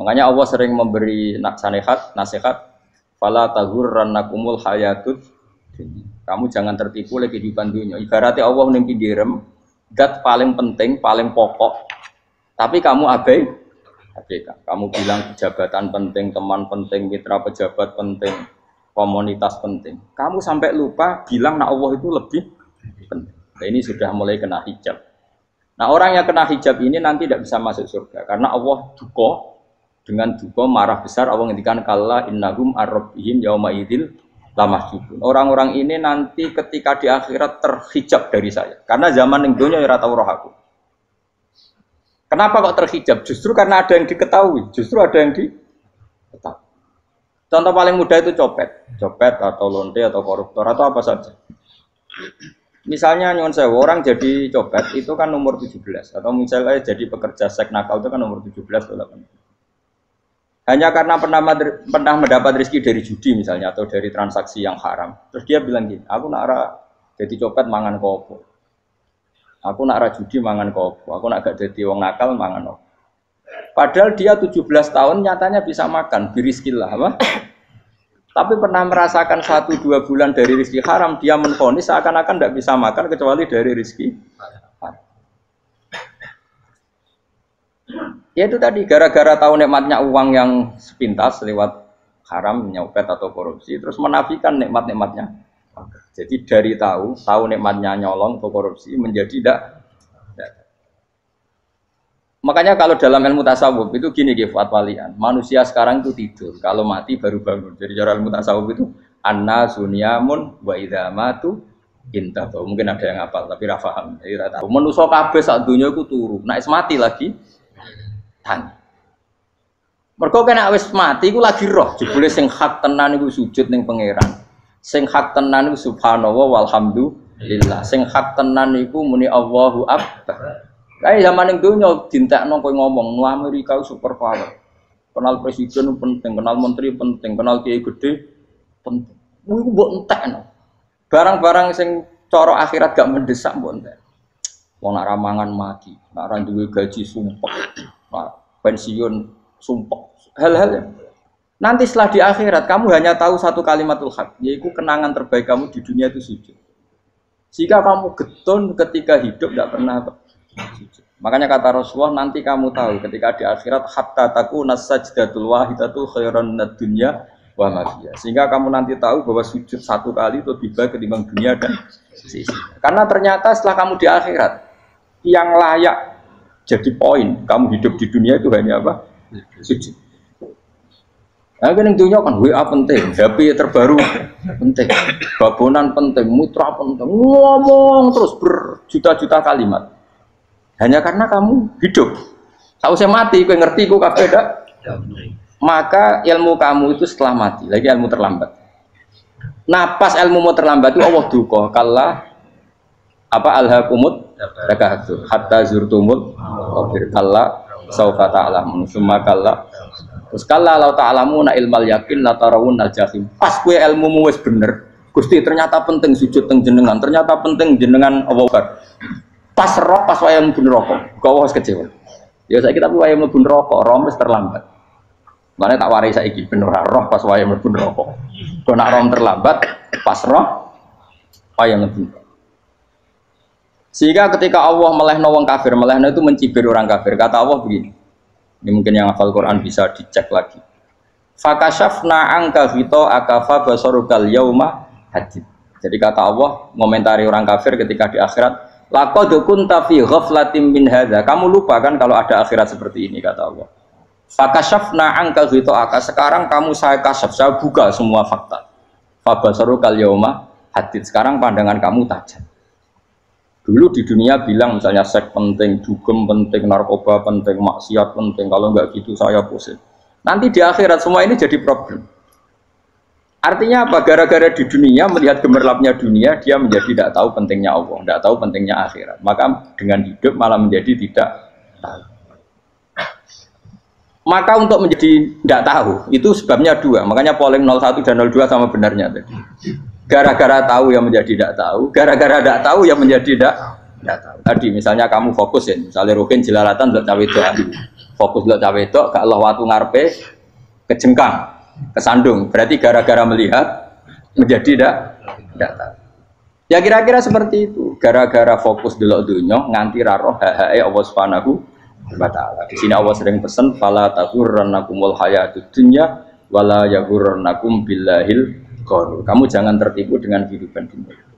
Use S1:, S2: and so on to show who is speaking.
S1: Makanya Allah sering memberi nasihat, fala taghurrannakumul hayatud dunya. Kamu jangan tertipu oleh kehidupan dunia. Ibaratnya Allah ning pinggirem, zat paling penting, paling pokok. Tapi kamu abaikan. Kamu bilang jabatan penting, teman penting, mitra pejabat penting, komunitas penting. Kamu sampai lupa bilang nah Allah itu lebih penting. Nah, ini sudah mulai kena hijab. Nah, orang yang kena hijab ini nanti tidak bisa masuk surga karena Allah dengan duka marah besar. Allah ngendikan kalla innahum ar-rabbihim yauma idzil lamahjubun. Orang-orang ini nanti ketika di akhirat terhijab dari saya. Karena zaman ning donya ora tau roh aku. Kenapa kok terhijab? Justru karena ada yang diketahui. Justru ada yang diketahui. Contoh paling mudah itu copet atau lonte atau koruptor atau apa saja. Misalnya nyuwun sewu orang jadi copet itu kan umur 17 atau misalnya jadi pekerja seks nakal itu kan umur 17 atau 18. Hanya karena pernah mendapat rezeki dari judi misalnya atau dari transaksi yang haram. Terus dia bilang gini, aku nak jadi copet mangan kopo. Aku nak judi mangan kopo. Aku nak gak jadi wong nakal mangan kopo. Padahal dia 17 tahun nyatanya bisa makan, birizkillah apa? Tapi pernah merasakan 1-2 bulan dari rezeki haram, dia menvonis seakan-akan tidak bisa makan kecuali dari rezeki haram. Ya itu tadi, gara-gara tahu nikmatnya uang yang sepintas lewat haram, nyopet atau korupsi, terus menafikan nikmat-nikmatnya. Jadi dari tahu nikmatnya nyolong atau korupsi menjadi tidak. Makanya kalau dalam ilmu tasawuf itu gini Fuad Walian, manusia sekarang itu tidur, kalau mati baru bangun. Jadi cara ilmu tasawuf itu anna sunyamun wa idza matu intahu. Mungkin ada yang hafal tapi ra paham. Jadi ra tahu. Manusa kabeh sak donya iku turu, nek mati lagi tangi. Mergo kena wis mati iku lagi roh, jebule sing hak tenan iku sujud ning pangeran. Sing hak tenan iku subhanallah walhamdulillah. Sing hak tenan iku muni Allahu akbar. Kayak zaman yang dunia dintekno kowe ngomong, nu Amerika super power. Kenal presiden penting, kenal menteri penting, kenal kiai gede penting. Iku mbok entekno. Barang-barang sing cara akhirat gak mendesak mbok entek. Wong nak ramangan mati, nak ra duwe gaji sumpek, pensiun sumpek. Hal-hal nanti setelah di akhirat kamu hanya tahu satu kalimatul haq, yaitu kenangan terbaik kamu di dunia itu sujud. Jika kamu getun ketika hidup tidak pernah sujud. Makanya kata Rasulullah nanti kamu tahu ketika di akhirat hatta takuna sajdatul wahidatu khairan minad dunya wa ma fiha. Sehingga kamu nanti tahu bahwa sujud satu kali itu lebih baik ketimbang dunia dan sisinya. Karena ternyata setelah kamu di akhirat yang layak jadi poin kamu hidup di dunia itu hanya apa? Sujud. Nah, kan yang dunia kan WA penting, HP terbaru penting, babonan penting, mutra penting, ngomong terus berjuta-juta kalimat. Hanya karena kamu hidup. Tahu saya mati, kau ngerti, kau kabeh dak. Maka ilmu kamu itu setelah mati, lagi ilmu terlambat. Nah, pas ilmu mau terlambat itu Allah duka, kalla apa alhaqumut takahtur hatta zurtumul qabir kalla saufa ta'lamun summa kalla. Terus kalla law ta'lamuna ilmal yakin la tarawunnal jahim. Pas kowe ilmumu wis bener, Gusti ternyata penting sujud teng jenengan, ternyata penting jenengan Allah Akbar. Pas roh pas wayang mlebu neraka, kok wis kecewa. Ya saiki tapi wayang mlebu neraka, roh wis terlambat. Mane tak warai saiki ben ora roh pas wayang mlebu neraka. Kok nak roh terlambat, pas roh wayang mlebu. Sehingga ketika Allah melehno wong kafir, melehno itu mencibir orang kafir. Kata Allah begini. Ini mungkin yang hafal Quran bisa dicek lagi. Fakashafna anka ghita akafa basarukal yauma hadid. Jadi kata Allah ngomentari orang kafir ketika di akhirat, laqad kunta fi ghaflatin min hadza. Kamu lupa kan kalau ada akhirat seperti ini kata Allah. Fakashafna anka ghita'aka. Sekarang kamu saya kasaf, saya buka semua fakta. Fabasarukal yauma hadid. Sekarang pandangan kamu tajam. Dulu di dunia bilang misalnya seks penting, dugem penting, narkoba penting, maksiat penting. Kalau enggak gitu saya pusing. Nanti di akhirat semua ini jadi problem. Artinya apa? Gara-gara di dunia melihat gemerlapnya dunia, dia menjadi tidak tahu pentingnya Allah, tidak tahu pentingnya akhirat. Maka dengan hidup malah menjadi tidak tahu. Maka untuk menjadi tidak tahu itu sebabnya dua. Makanya polling 01 dan 02 sama benarnya tadi. Gara-gara tahu yang menjadi tidak tahu, gara-gara tidak tahu yang menjadi tidak tahu. Tadi misalnya kamu fokus ya, misalnya Rukin jelalatan untuk cawe doa. Fokus delok cawe wedok, gak Allah watu ngarepe kejengkang, kesandung. Berarti gara-gara melihat menjadi tidak tahu. Ya kira-kira seperti itu. Gara-gara fokus delok dunya nganti ra roh hak-hake Allah Subhanahu wa taala. Di sini Allah sering pesan fala taghurrannakumul hayatud dunya wala yaghurrannakum billahil ghurur. Kamu jangan tertipu dengan kehidupan dunia.